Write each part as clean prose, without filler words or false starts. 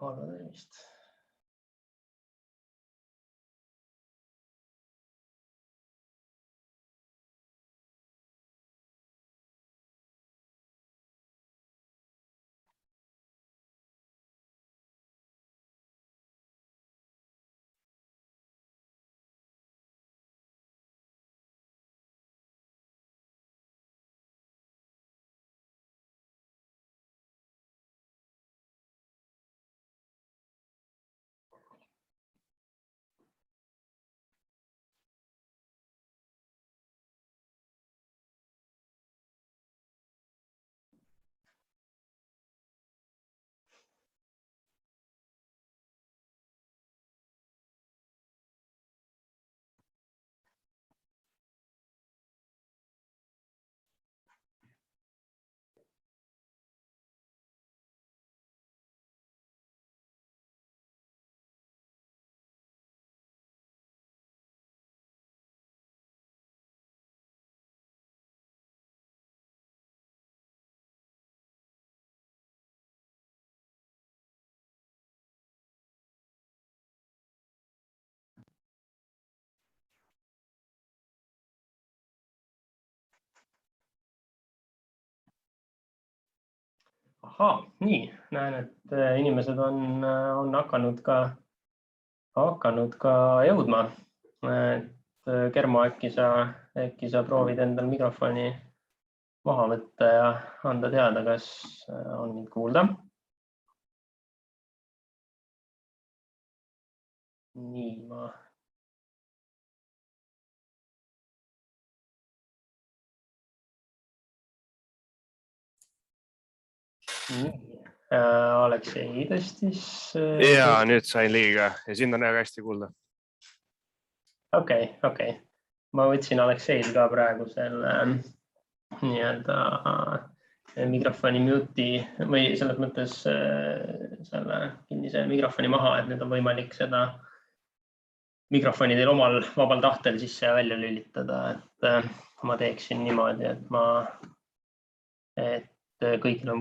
Halva tervist. Ahaa, nii, näen, et inimesed on hakanud ka jõudma. Kermo, äkki sa proovid endal mikrofoni maha võtta ja anda teada, kas on mind kuulda. Nii, Aleksei tõstis. Ja nüüd sain liiga ja sind on väga hästi kuulda. Okei. Ma võtsin Alekseil ka praegu selle mikrofoni mute'i või selles mõttes selle kinnise mikrofoni maha, et nüüd on võimalik seda mikrofoni teil omal vabal tahtel sisse ja välja lülitada. Et ma teeksin niimoodi, et kõigil on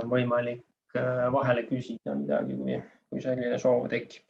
võimalik vahele küsida midagi, kui selline soov tekib.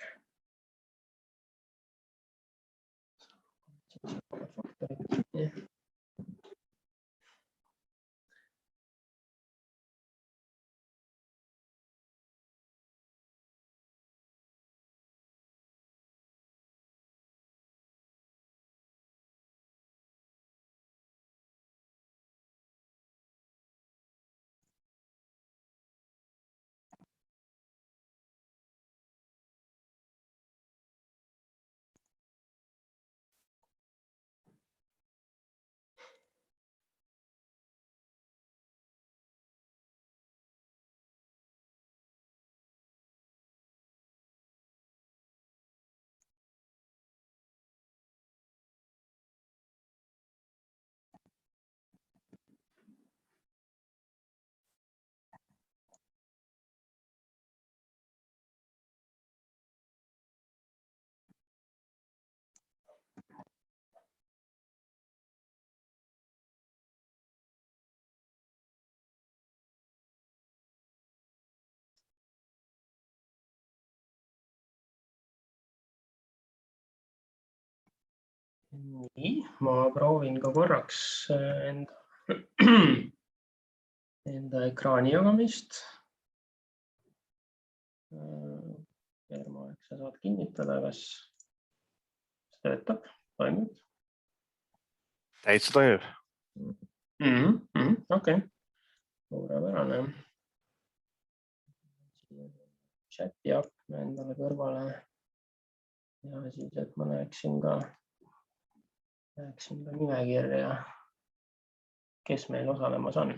Nii, ma proovin ka korraks enda ekraani jagamist. Kermo, eks sa saad kinnitada, kas töötab, toimib? Täitsa toimib. Okei, suurepärane. Chati akna endale kõrvale ja siis, et ma näeksin ka nimekirja, kes meil osalemas on.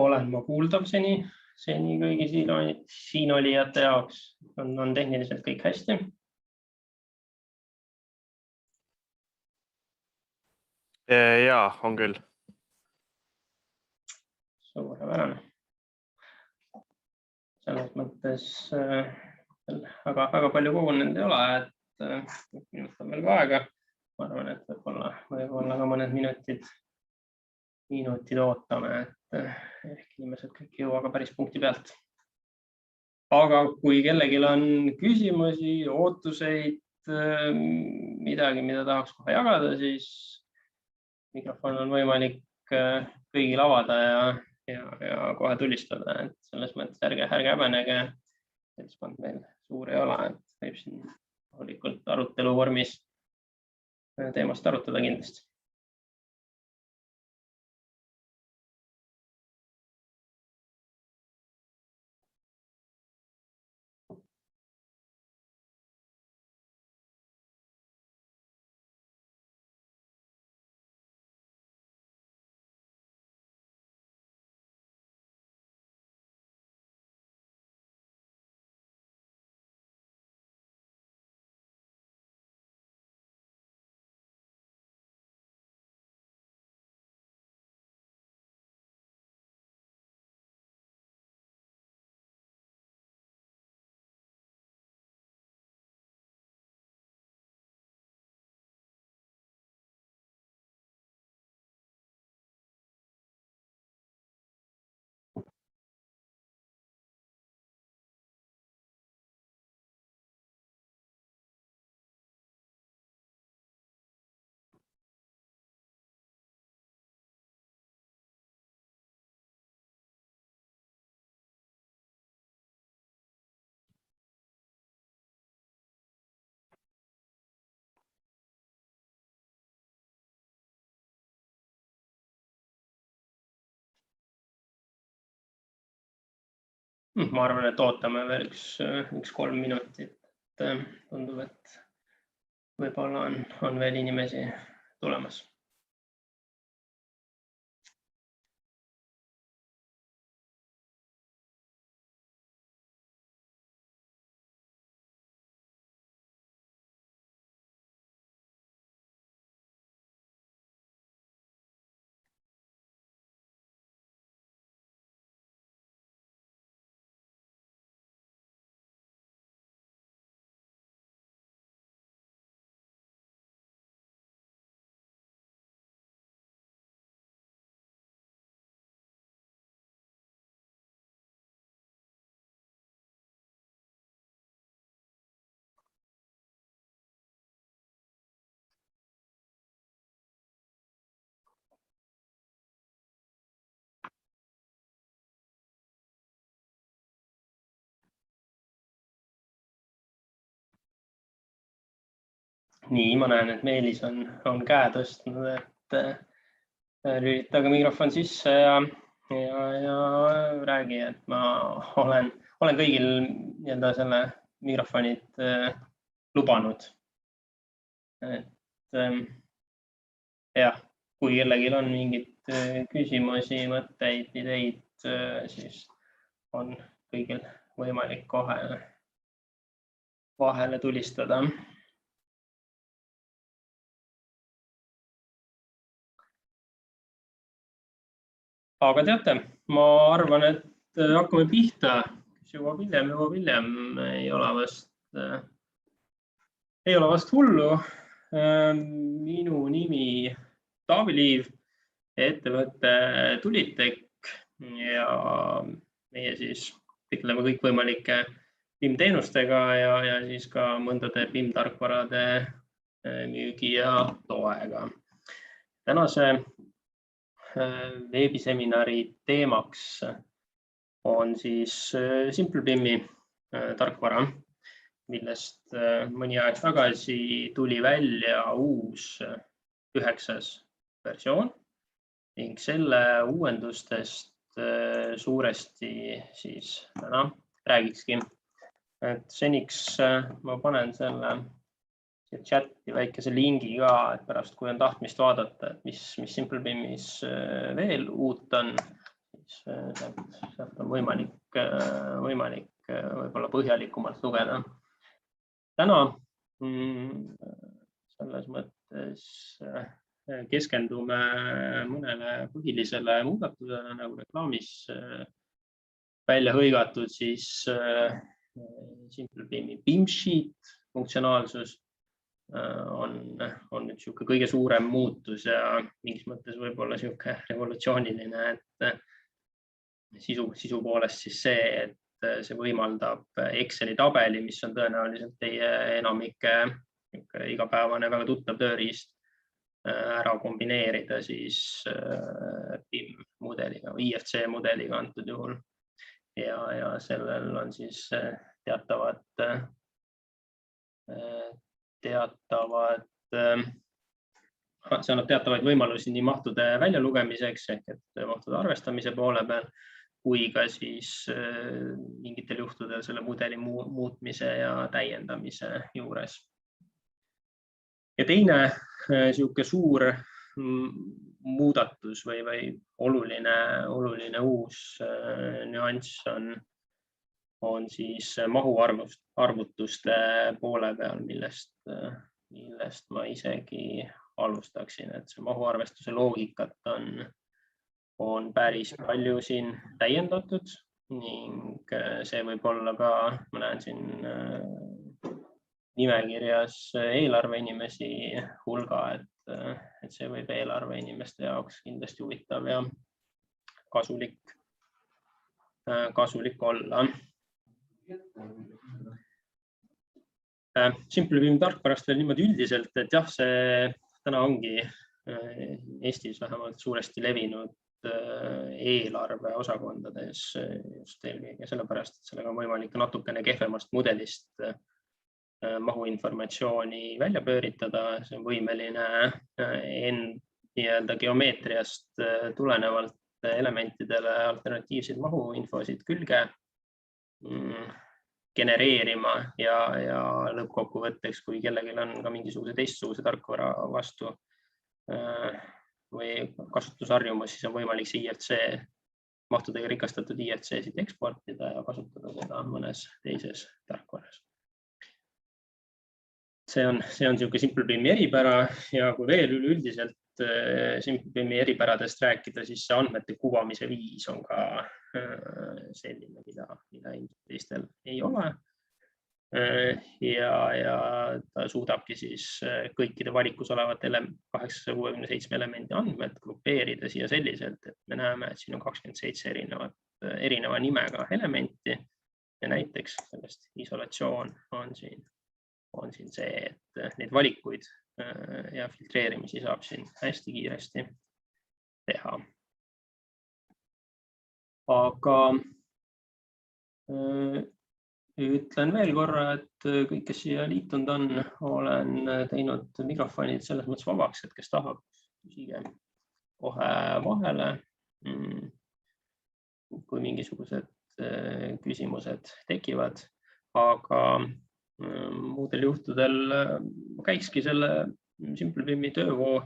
olen ma kuuldav seni kõigi siin olijate jaoks. On tehniliselt kõik hästi. Jaa, on küll. Suurepärane. Selles mõttes väga palju kogunenud ei ole, et minut on veel ka aega. Ma arvan, et võib-olla ka mõned minutid ootame, et ehk inimesed kõik ei jõua ka päris punkti pealt. Aga kui kellelgi on küsimusi, ootuseid, midagi, mida tahaks kohe jagada, siis mikrofon on võimalik kõigil avada ja kohe tulistada. Et selles mõttes ärge häbenege, seltskond meil suur ei ole, et võib siin hoolikalt arutelu vormis teemast arutada kindlasti. Ma arvan, et ootame veel üks 3 minutit. Tundub, et võib-olla on veel inimesi tulemas. Nii, ma näen, et Meelis on käe tõstnud, et lülitage mikrofon sisse ja räägi, et ma olen kõigil selle mikrofonid lubanud. Et jah, kui kellelgi on mingid küsimusi, mõtteid, ideid, siis on kõigil võimalik kohe vahele tulistada. Aga teate, ma arvan, et hakkame pihta, kes jõuab hiljem, ei ole vast hullu. Minu nimi Taavi Liiv, ettevõtte Tulitech ja meie siis tegeleme kõikvõimalike PIM-teenustega ja siis ka mõndade PIM-tarkvarade müügi ja toega. Tänase veebiseminari teemaks on siis SimpleBIM-i tarkvara, millest mõni aeg tagasi tuli välja uus 9. versioon ning selle uuendustest suuresti siis täna räägikski. Et seniks ma panen selle chati väikese lingi ka, et pärast, kui on tahtmist vaadata, et mis SimpleBIM-is veel uut on, siis sealt on võimalik võib-olla põhjalikumalt lugeda. Täna selles mõttes keskendume mõnele põhilisele muudatusele, nagu reklaamis välja hõigatud, siis SimpleBeami BIM Sheet funktsionaalsus on nüüd niisugune kõige suurem muutus ja mingis mõttes võib-olla niisugune revolutsiooniline, et sisu poolest siis see, et see võimaldab Exceli tabeli, mis on tõenäoliselt teie enamike igapäevane väga tuttav tööriist, ära kombineerida siis BIM mudeliga või IFC mudeliga antud juhul. Ja sellel on siis teatavad see annab teatavaid võimalusi nii mahtude väljalugemiseks ehk et mahtude arvestamise poole peal, kui ka siis mingitel juhtudel selle mudeli muutmise ja täiendamise juures. Ja teine niisugune suur muudatus või oluline uus nüanss on siis mahuarvutuste poole peal, millest ma isegi alustaksin, et see mahuarvestuse loogikat on päris palju siin täiendatud ning see võib olla ka, ma näen siin nimekirjas eelarveinimesi hulga, et see võib eelarveinimeste jaoks kindlasti huvitav ja kasulik olla. SimpleBeami tarkvarast veel niimoodi üldiselt, et jah, see täna ongi Eestis vähemalt suuresti levinud eelarve osakondades just eelkõige sellepärast, et sellega on võimalik natukene kehvemast mudelist mahuinformatsiooni välja pööritada. See on võimeline nii-öelda geomeetriast tulenevalt elementidele alternatiivseid mahuinfosid külge genereerima ja lõppkokkuvõtteks, kui kellelgi on ka mingisuguse teistsuguse tarkvara vastu või kasutusharjumus, siis on võimalik see IFC mahtudega rikastatud IFC-sid eksportida ja kasutada seda mõnes teises tarkvaras. See on niisugune SimpleBeami eripära ja kui veel üleüldiselt SimpleBeami eripäradest rääkida, siis see andmete kuvamise viis on ka selline, mida teistel ei ole. Ja ta suudabki siis kõikide valikus olevate 867 elemendi andmed grupeerida siia selliselt, et me näeme, et siin on 27 erineva nimega elementi ja näiteks sellest isolatsioon on siin see, et neid valikuid ja filtreerimisi saab siin hästi kiiresti teha. Aga ütlen veel korra, et kõik, kes siia liitunud on, olen teinud mikrofonid selles mõttes vabaks, et kes tahab, küsige kohe vahele, kui mingisugused küsimused tekivad, aga muudel juhtudel käikski selle SimpleBeami töövoo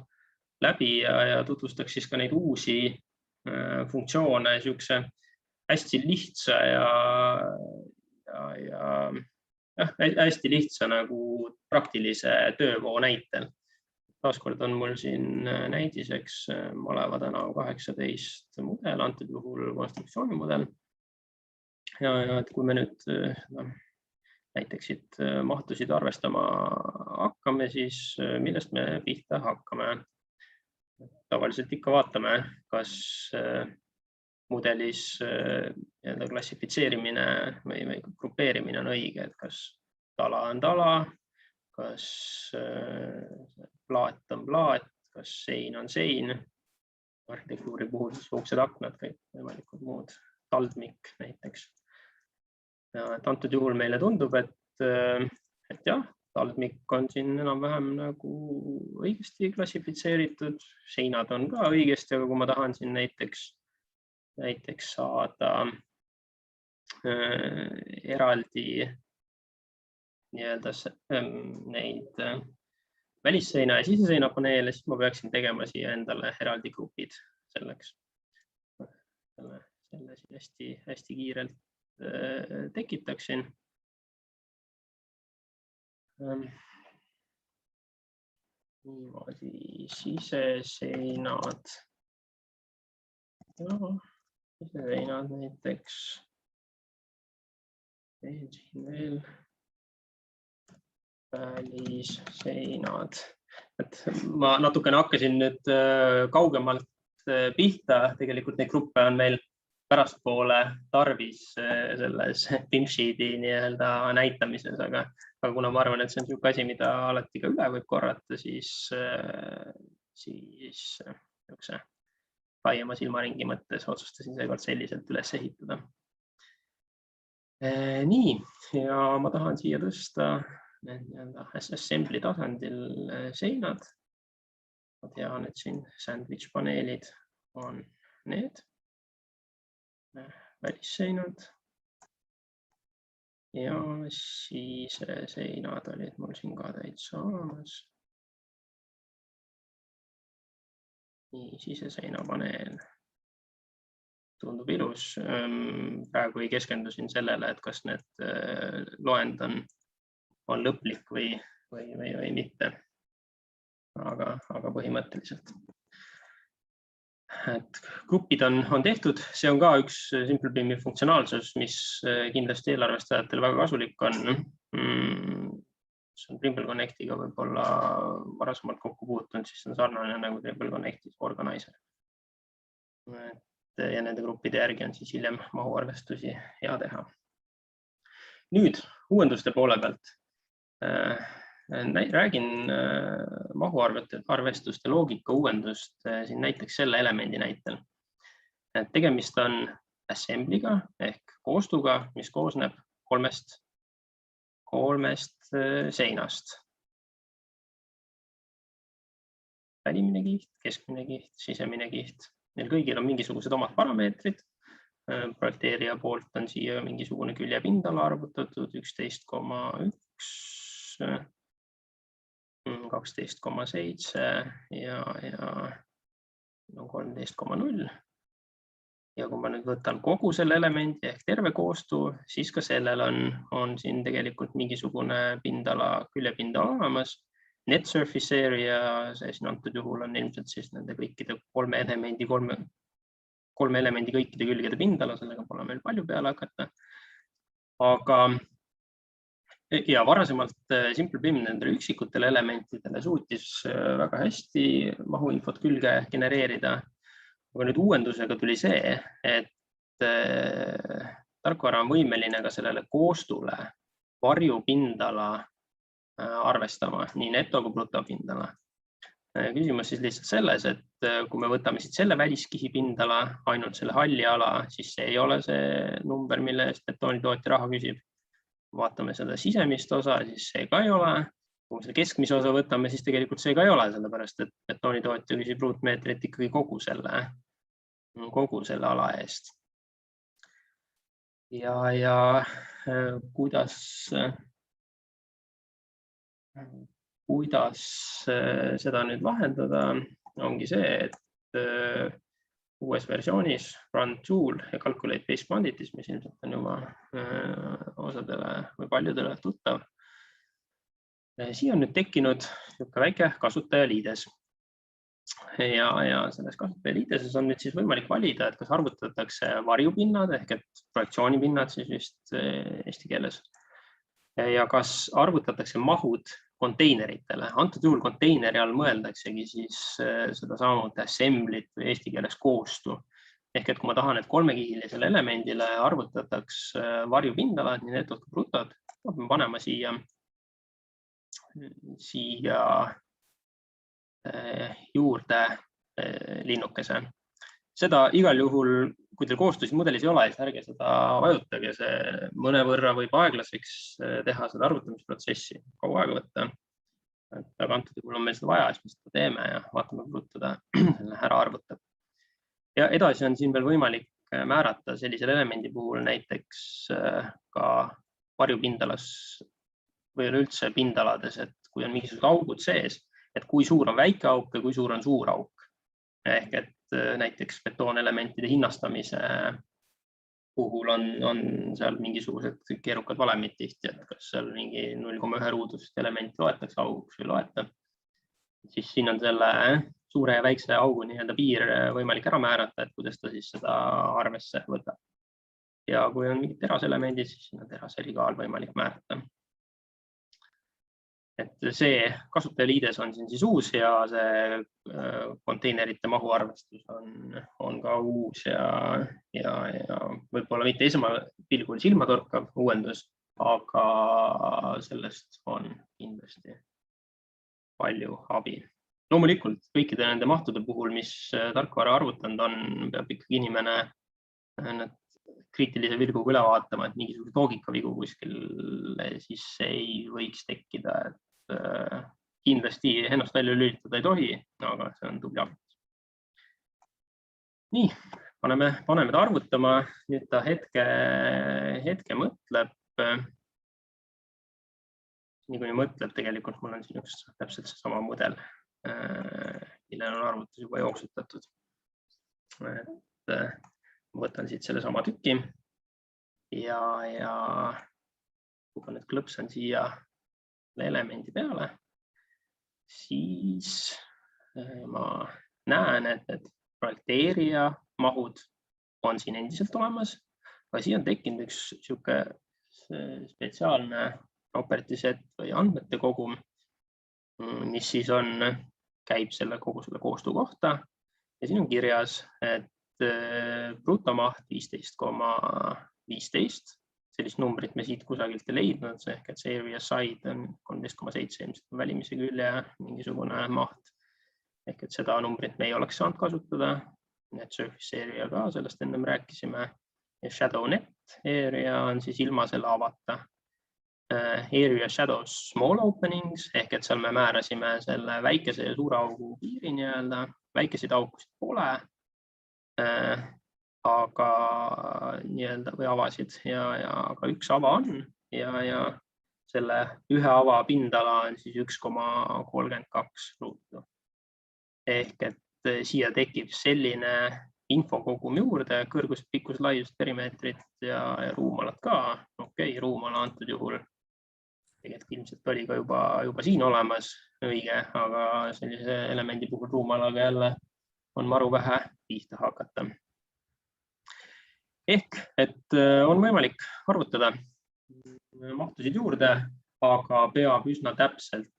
läbi ja tutvustaks siis ka neid uusi funktsioone niisuguse hästi lihtsa hästi lihtsa nagu praktilise töövoo näitel. Taaskord on mul siin näidiseks Maleva tänav 18 mudel, antud juhul konstruktsioonimudel. Ja et kui me nüüd näiteks siit mahtusid arvestama hakkame, siis millest me pihta hakkame? Tavaliselt ikka vaatame, kas mudelis klassifitseerimine või grupeerimine on õige, et kas tala on tala, kas plaat on plaat, kas sein on sein, arhitektuuri puhul siis uksed, aknad, kõik võimalikud muud, taldmik näiteks. Et antud juhul meile tundub, et jah, taldmik on siin enam-vähem nagu õigesti klassifitseeritud, seinad on ka õigesti, aga kui ma tahan siin näiteks saada eraldi neid välisseina ja siseseina paneele, siis ma peaksin tegema siia endale eraldi grupid selleks. selle siin hästi kiirelt tekitaksin. Niimoodi siseseinad. Siseseinad näiteks. Siin veel välisseinad. Et ma natukene hakkasin nüüd kaugemalt pihta. Tegelikult neid gruppe on meil pärastpoole tarvis selles BIM-sheet'i näitamises, aga kuna ma arvan, et see on selline asi, mida alati ka üle võib korrata, siis laiema silmaringi mõttes otsustasin seekord selliselt üles ehitada. Nii, ja ma tahan siia tõsta assembly tasandil seinad. Ma tean, et siin sandwich paneelid on need välisseinad. Ja siseseinad olid mul siin ka täitsa olemas. Nii, siseseina paneel. Tundub ilus. Praegu ei keskendusin sellele, et kas need loend on lõplik või mitte. Aga põhimõtteliselt. Et grupid on tehtud. See on ka üks Simple BIM-i funktsionaalsus, mis kindlasti eelarvestajatele väga kasulik on. See on Trimble Connectiga võib-olla varasemalt kokku puutunud, siis on sarnane nagu Trimble Connectis Organizer. Ja nende gruppide järgi on siis hiljem mahuarvestusi hea teha. Nüüd uuenduste poole pealt. Räägin mahuarvestuste loogika uuendust siin näiteks selle elemendi näitel. Tegemist on assembly'ga ehk koostuga, mis koosneb kolmest seinast. Välimine kiht, keskmine kiht, sisemine kiht. Neil kõigil on mingisugused omad parameetrid. Projekteerija poolt on siia mingisugune küljepindala arvutatud 11,1, 12,7 ja 13,0. Ja kui ma nüüd võtan kogu selle elemendi ehk terve koostu, siis ka sellel on siin tegelikult mingisugune pindala, küljepindala olemas. Net surface area, see siin antud juhul on ilmselt siis nende kõikide kolme elemendi kõikide külgede pindala, sellega pole meil palju peale hakata. Aga ja varasemalt Simple BIM nendele üksikutele elementidele suutis väga hästi mahuinfot külge genereerida. Aga nüüd uuendusega tuli see, et tarkvara on võimeline ka sellele koostule varjupindala arvestama, nii neto kui brutopindala. Küsimus siis lihtsalt selles, et kui me võtame siit selle väliskihi pindala, ainult selle halli ala, siis see ei ole see number, mille eest betoonitootja raha küsib. Vaatame seda sisemist osa, siis see ka ei ole. Kui me selle keskmise osa võtame, siis tegelikult see ka ei ole, sellepärast et betoonitootja küsib ruutmeetrit ikkagi kogu selle ala eest. Ja kuidas seda nüüd lahendada, ongi see, et uues versioonis Run Tool ja Calculate Base Quantities, mis ilmselt on juba osadele või paljudele tuttav. Siia on nüüd tekkinud väike kasutajaliides. Ja selles kasutajaliideses on nüüd siis võimalik valida, et kas arvutatakse varjupinnad ehk et projektsioonipinnad siis vist eesti keeles. Ja kas arvutatakse mahud konteineritele. Antud juhul konteineri all mõeldaksegi siis seda samuti assemblit või eesti keeles koostu. Ehk et kui ma tahan, et kolmekihilisele elemendile arvutataks varjupindalad, nii netot kui brutod, ma panema siia juurde linnukese. Seda igal juhul, kui teil koostusi mudelis ei ole, siis ärge seda vajutage, see mõnevõrra võib aeglaseks teha seda arvutamisprotsessi, kaua aega võtta. Aga antud juhul on meil seda vaja, siis me seda teeme ja vaatame, kui brutto ta ära arvutab. Ja edasi on siin veel võimalik määrata sellisel elemendi puhul näiteks ka varjupindalas või üldse pindalades, et kui on mingisugused augud sees, et kui suur on väike auk ja kui suur on suur auk. Ehk et näiteks betoonelementide hinnastamise puhul on seal mingisugused keerukad valemid tihti, et kas seal mingi 0,1 ruudust elementi loetakse auguks või loeta. Siis siin on selle suure ja väikse augu piir võimalik ära määrata, et kuidas ta siis seda arvesse võtab. Ja kui on mingid teraselemendid, siis siin on teraserigaal võimalik määrata. Et see kasutajaliides on siin siis uus ja see konteinerite mahuarvestus on ka uus ja võib-olla mitte esmal pilgul silmatorkav uuendus, aga sellest on kindlasti palju abi. Loomulikult kõikide nende mahtude puhul, mis tarkvara arvutanud on, peab ikkagi inimene kriitilise vilguga üle vaatama, et mingisuguse loogikavigu kuskil siis ei võiks tekkida, et kindlasti ennast välja lülitada ei tohi, aga see on tubli arvutus. Nii, paneme ta arvutama, nüüd ta hetke mõtleb. Nii kui mõtleb, tegelikult mul on siin üks täpselt seesama mudel, millel on arvutus juba jooksutatud. Võtan siit selle sama tüki ja kui nüüd klõpsan siia elemendi peale, siis ma näen, et projekteerija mahud on siin endiselt olemas, aga siia on tekkinud üks sihuke spetsiaalne property set või andmete kogum, mis siis käib kogu selle koostu kohta ja siin on kirjas, et brutomaht 15,15. Sellist numbrit me siit kusagilt ei leidnud, ehk et see area side on 13,7, ilmselt välimise külje mingisugune maht. Ehk et seda numbrit me ei oleks saanud kasutada. Net surface area ka, sellest ennem rääkisime. Ja shadow net area on siis ilma selle avata. Area shadow small openings, ehk et seal me määrasime selle väikese ja suure augu piiri nii-öelda. Väikeseid aukusid pole. Aga nii-öelda või avasid aga üks ava on ja selle ühe ava pindala on siis 1,32 ruutu. Ehk et siia tekib selline infokogum juurde, kõrgused, pikkused, laiused, perimeetrid ja ruumalad ka. Okei, ruumala antud juhul tegelikult ilmselt oli ka juba siin olemas õige, aga sellise elemendi puhul ruumalaga jälle on maru vähe pihta hakata. Ehk, et on võimalik arvutada mahtusid juurde, aga peab üsna täpselt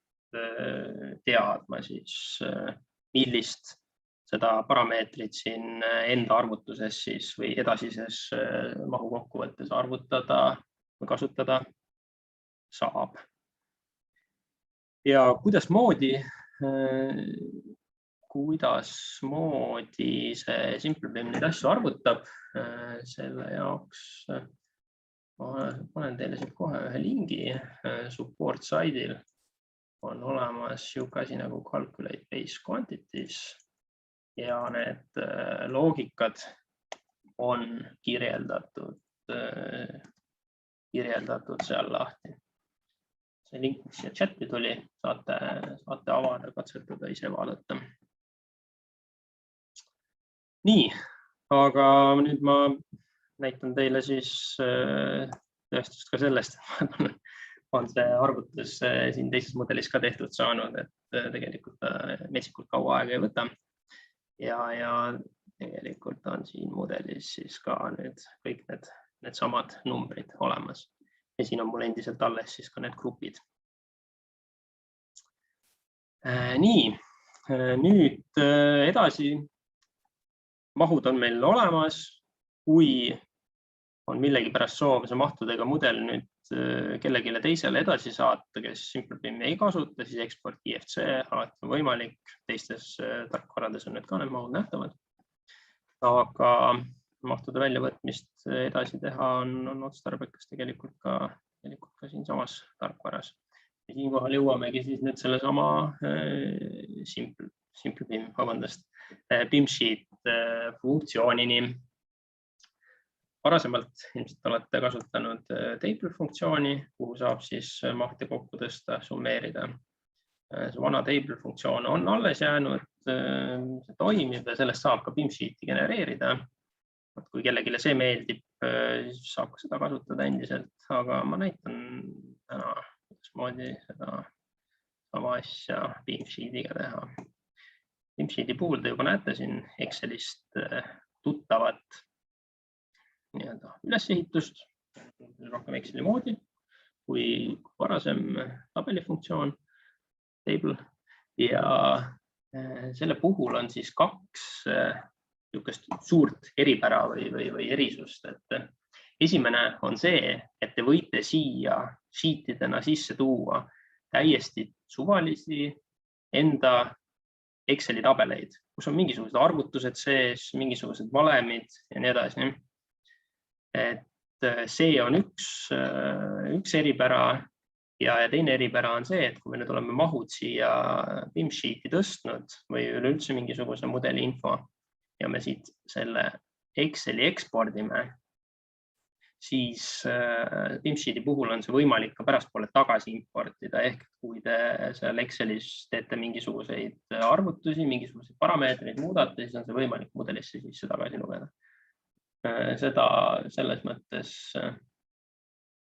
teadma siis, millist seda parameetrit siin enda arvutuses siis või edasises mahu kokkuvõttes arvutada või kasutada saab. Ja kuidasmoodi see SimpleBim neid asju arvutab, selle jaoks panen teile siit kohe ühe lingi. Support side'il on olemas sihuke asi nagu calculate base quantities ja need loogikad on kirjeldatud seal lahti. See link, mis siia chati tuli, saate avada, katsetada, ise vaadata. Nii, aga nüüd ma näitan teile siis tõestust ka sellest, et on see arvutus siin teises mudelis ka tehtud saanud, et tegelikult metsikult kaua aega ei võta. Ja tegelikult on siin mudelis siis ka nüüd kõik need samad numbrid olemas. Ja siin on mul endiselt alles siis ka need grupid. Nii, nüüd edasi. Mahud on meil olemas, kui on millegipärast soov see mahtudega mudel nüüd kellelegi teisele edasi saata, kes SimpleBimi ei kasuta, siis export IFC alati on võimalik. Teistes tarkvarades on need ka need mahud nähtavad. Aga mahtude väljavõtmist edasi teha on otstarbekas tegelikult ka siin samas tarkvaras. Ja siinkohal jõuamegi siis nüüd selle sama SimpleBim, vabandust, BIMsheet funktsioonini. Varasemalt ilmselt olete kasutanud table funktsiooni, kuhu saab siis mahte kokku tõsta, summeerida. See vana table funktsioon on alles jäänud, see toimib ja sellest saab ka BIMsheeti genereerida. kui kellelegi see meeldib, siis saab seda kasutada endiselt, aga ma näitan täna, kuidasmoodi seda sama asja Beamsheetiga teha. Beamsheeti puhul te juba näete siin Excelist tuttavat ülesehitust, rohkem Exceli moodi kui varasem tabelifunktsioon, table, ja selle puhul on siis kaks suurt eripära või erisust. Esimene on see, et te võite siia sheetidena sisse tuua täiesti suvalisi enda Exceli tabeleid, kus on mingisugused arvutused sees, mingisugused valemid ja nii edasi. Et see on üks eripära ja teine eripära on see, et kui me nüüd oleme mahud siia Beamsheeti tõstnud või üleüldse mingisuguse mudeli info ja me siit selle Exceli ekspordime, siis Beamsheeti puhul on see võimalik ka pärastpoole tagasi importida, ehk kui te seal Excelis teete mingisuguseid arvutusi, mingisuguseid parameetreid muudate, siis on see võimalik mudelisse sisse tagasi lugeda. Seda selles mõttes,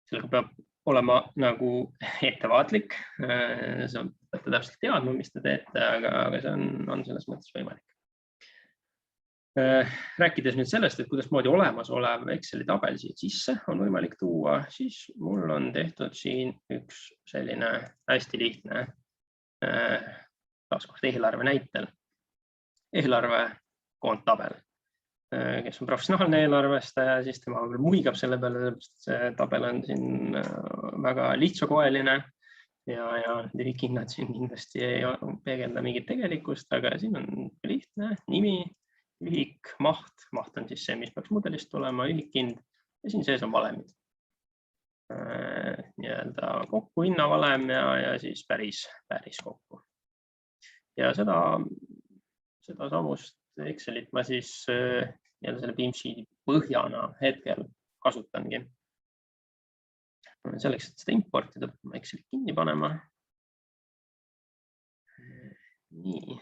sellega peab olema nagu ettevaatlik, peate täpselt teadma, mis te teete, aga see on selles mõttes võimalik. Rääkides nüüd sellest, et kuidasmoodi olemasolev Exceli tabel siia sisse on võimalik tuua, siis mul on tehtud siin üks selline hästi lihtne, taaskord eelarve näitel, eelarve koondtabel. Kes on professionaalne eelarvestaja, siis tema muigab selle peale, sest see tabel on siin väga lihtsakoeline ja kõik hinnad siin kindlasti ei peegelda mingit tegelikkust, aga siin on lihtne nimi, ühik, maht on siis see, mis peaks mudelist tulema, ühikhind ja siin sees on valemid. Nii-öelda kokku hinnavalem ja siis päris kokku. Ja seda samust Excelit ma siis selle Beamsheeti põhjana hetkel kasutangi. Selleks, et seda importida, ma Excelit kinni panema. Nii.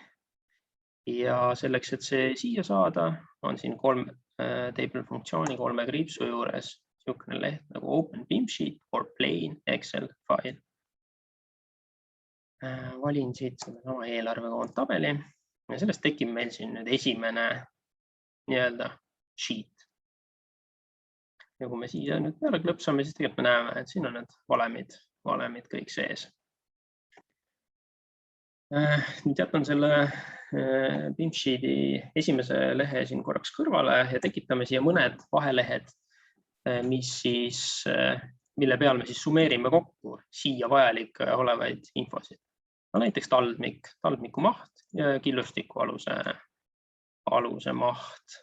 Ja selleks, et see siia saada, on siin table funktsiooni 3 kriipsu juures niisugune leht nagu Open Beamsheet or Plain Excel file. Valin siit sama eelarve koondtabeli ja sellest tekib meil siin nüüd esimene nii-öelda sheet. Ja kui me siia nüüd peale klõpsame, siis tegelikult me näeme, et siin on need valemid kõik sees. Nüüd jätan selle Beamsheeti esimese lehe siin korraks kõrvale ja tekitame siia mõned vahelehed, mille peal me siis summeerime kokku siia vajalik olevaid infosid. Näiteks taldmiku maht ja killustiku aluse maht.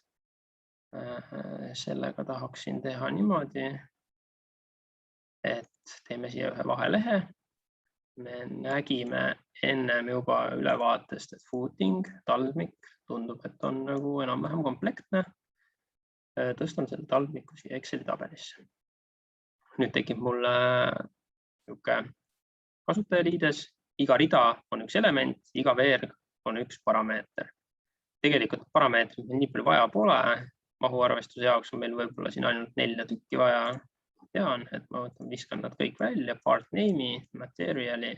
Sellega tahaksin teha niimoodi, et teeme siia ühe vahelehe. Me nägime ennem juba ülevaatest, et footing, taldmik tundub, et on nagu enam-vähem komplektne. Tõstan selle taldmiku siia Exceli tabelisse. Nüüd tekib mulle kasutajaliides. Iga rida on üks element, iga veerg on üks parameeter. Tegelikult parameetrid nii palju vaja pole. Mahuarvestuse jaoks on meil võib-olla siin ainult 4 tükki vaja. Tean, et ma viskan nad kõik välja, part name'i, materiali,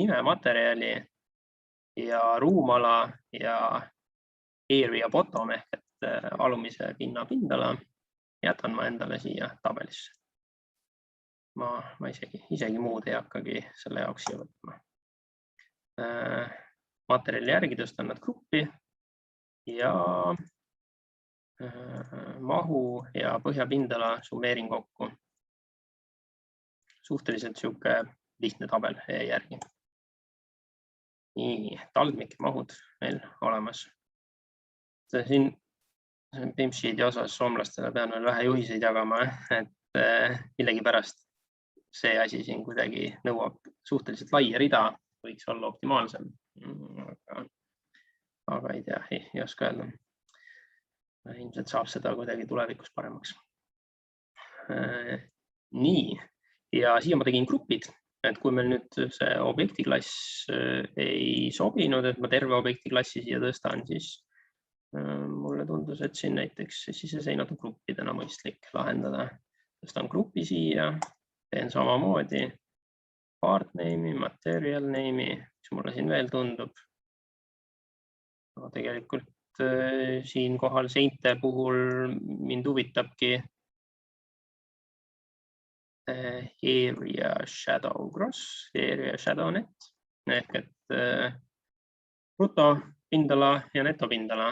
nime materjali ja ruumala ja area bottom ehk alumise pinna pindala jätan ma endale siia tabelisse. Ma isegi muud ei hakkagi selle jaoks siia võtma. Materjali järgi tõstan nad gruppi ja mahu ja põhjapindala summeerin kokku. Suhteliselt sihuke lihtne tabel järgi. Nii, taldmik mahud meil olemas. Siin Beamsheeti osas soomlastele pean veel vähe juhiseid jagama, et millegi pärast see asi siin kuidagi nõuab suhteliselt laia rida, võiks olla optimaalsem. Aga ei tea, ei oska öelda. Ilmselt saab seda kuidagi tulevikus paremaks. Nii, ja siia ma tegin grupid, et kui meil nüüd see objektiklass ei sobinud, et ma terve objektiklassi siia tõstan, siis mulle tundus, et siin näiteks siseseinad gruppidena mõistlik lahendada. Tõstan grupi siia, teen samamoodi part name'i, material name'i, mis mulle siin veel tundub. No, tegelikult siinkohal seinte puhul mind huvitabki area shadow gross, area shadow net ehk et brutopindala ja netopindala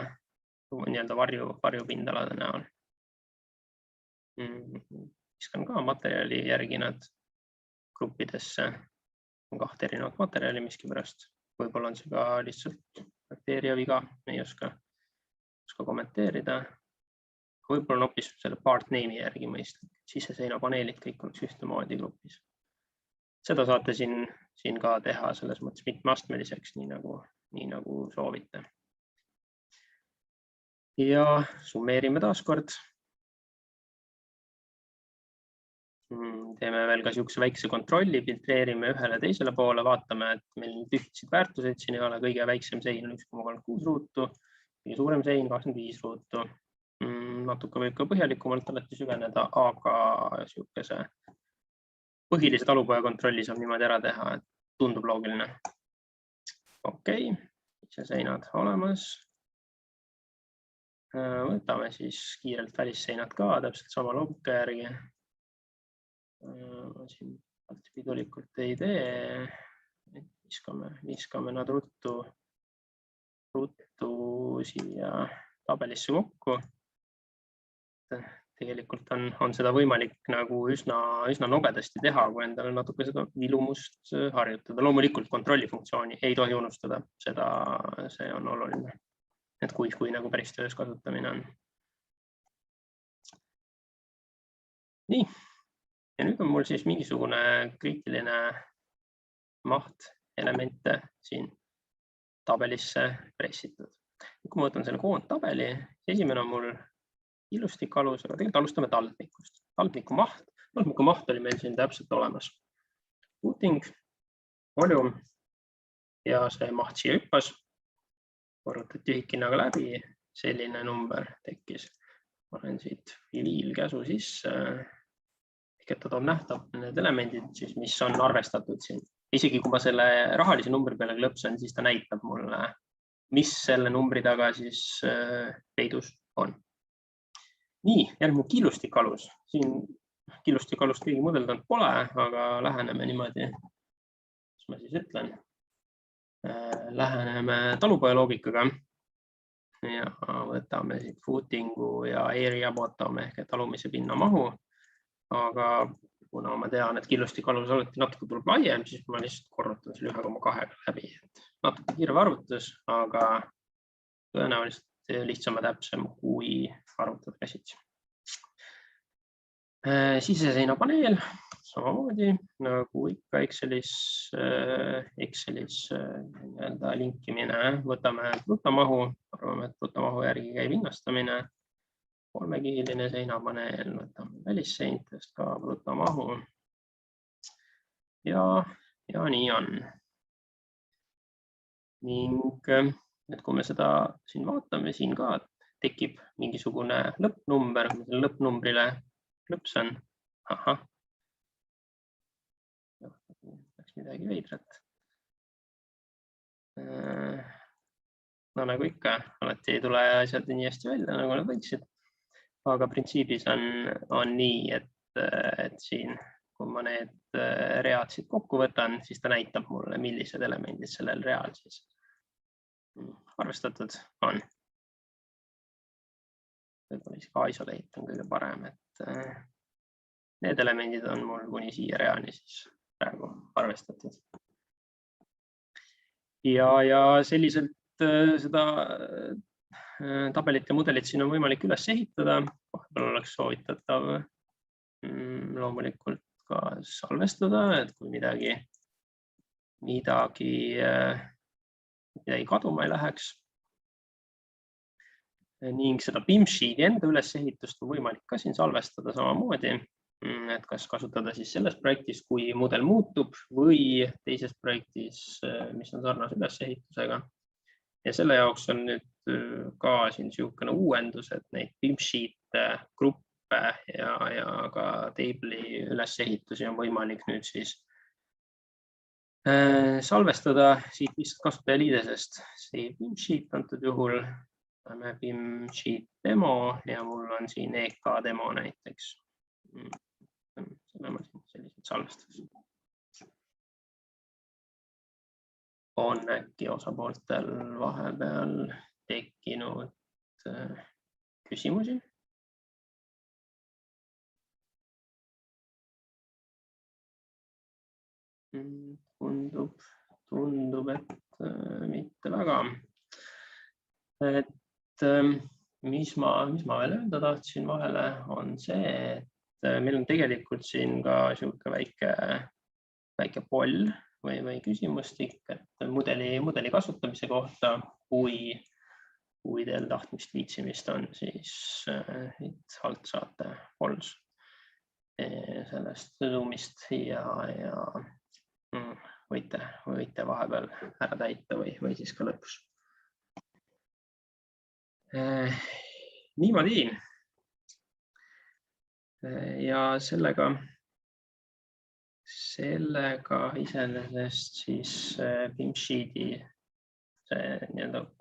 nii-öelda varjupindalade näol. Viskan ka materjali järgi nad gruppidesse. On 2 erinevat materjali miskipärast. Võib-olla on see ka lihtsalt bakteeria viga, ei oska kommenteerida. Võib-olla on hoopis selle part name'i järgi mõistlik. Siseseina paneelid kõik oleks ühtemoodi grupis. Seda saate siin ka teha selles mõttes mitmeastmeliseks, nii nagu soovite. Ja summeerime taaskord. Teeme veel ka niisuguse väikse kontrolli, filtreerime ühele teisele poole, vaatame, et meil ühtsid väärtuseid siin ei ole. Kõige väiksem sein on 1,36 ruutu, kõige suurem sein 25 ruutu. Natuke võib ka põhjalikumalt alati süveneda, aga niisuguse põhilise talupoja kontrolli saab niimoodi ära teha, et tundub loogiline. Okei, seinad olemas. Võtame siis kiirelt välisseinad ka, täpselt sama loogika järgi. Siin pidulikult ei tee, viskame nad ruttu siia tabelisse kokku. Tegelikult on seda võimalik nagu üsna nogedasti teha, kui endale natuke seda vilumust harjutada. Loomulikult kontrollifunktsiooni ei tohi unustada, see on oluline, et kui nagu päris töös kasutamine on. Nii. Ja nüüd on mul siis mingisugune kriitiline maht elemente siin tabelisse pressitud. Kui ma võtan selle koondtabeli, esimene on mul ilustik alus, aga tegelikult alustame taldmikust. Taldmiku maht oli meil siin täpselt olemas. Footing, volume ja see maht siia hüppas. Korrutati ühikhinnaga läbi, selline number tekkis. Panen siit filiilkäsu sisse. Et ta toob nähtab need elemendid, mis on arvestatud siin. Isegi kui ma selle rahalise numbri peale klõpsen, siis ta näitab mulle, mis selle numbri taga siis peidus on. Nii, järgmine killustik alus. Siin killustik alust keegi mudeldanud pole, aga läheneme niimoodi, mis ma siis ütlen. Läheneme talupoja loogikaga ja võtame siit footingu ja area bottom ehk talumise pinna mahu. Aga kuna ma tean, et killustik alus alati natuke tuleb laiem, siis ma lihtsalt korrutan selle 1,2 läbi. Natuke kiire arvutus, aga tõenäoliselt lihtsam ja täpsem kui arvutada käsitsi. Siseseina paneel, samamoodi nagu ikka Excelis linkimine. Võtame brutomahu, arvame, et brutomahu järgi käib hinnastamine. 3-kihiline seinapaneel, võtame välisseintest ka brutomahu. Ja nii on. Ning, et kui me seda siin vaatame, siin ka tekib mingisugune lõppnumber, kui selle lõppnumbrile klõpsen. Ahah. Läks midagi veidrat. No nagu ikka, alati ei tule asjad nii hästi välja, nagu nad võiksid. Aga printsiibis on nii, et siin, kui ma need read siit kokku võtan, siis ta näitab mulle, millised elemendid sellel real siis arvestatud on. Võib-olla isegi isolate on kõige parem, et need elemendid on mul kuni siia reani siis praegu arvestatud. Ja selliselt seda tabelit ja mudelit siin on võimalik üles ehitada. Vahepeal oleks soovitatav loomulikult ka salvestada, et kui midagi kaduma ei läheks. Ning seda BIM-sheet'i enda ülesehitust on võimalik ka siin salvestada samamoodi, et kas kasutada siis selles projektis, kui mudel muutub või teises projektis, mis on sarnase ülesehitusega. Ja selle jaoks on nüüd ka siin niisugune uuendus, et neid BIM-sheet gruppe ja ka table'i ülesehitusi on võimalik nüüd siis salvestada siit lihtsalt kasutajaliidesest. See BIM-sheet antud juhul, BIM-sheet demo ja mul on siin EK demo näiteks. Selle ma siin selliselt salvestasin. On äkki osapooltel vahepeal tekkinud küsimusi? Tundub, et mitte väga. Et mis ma veel öelda tahtsin vahele, on see, et meil on tegelikult siin ka niisugune väike poll või küsimustik, et mudeli kasutamise kohta, kui teil tahtmist viitsimist on, siis alt saate polls sellest Zoomist ja võite vahepeal ära täita või siis ka lõpus. Niimoodi. Ja sellega iseenesest siis BIM-sheet'i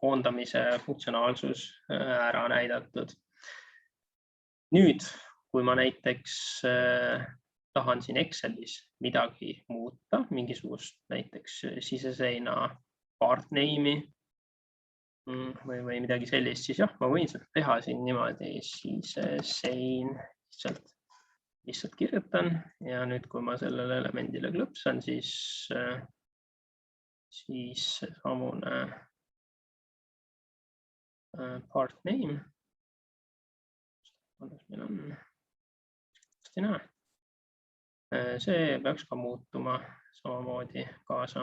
koondamise funktsionaalsus ära näidatud. Nüüd, kui ma näiteks tahan siin Excelis midagi muuta, mingisugust näiteks siseseina part name'i või midagi sellist, siis jah, ma võin seda teha siin niimoodi sisesein lihtsalt kirjutan ja nüüd, kui ma sellele elemendile klõpsan, siis samune part name. Meil on see peaks ka muutuma samamoodi kaasa.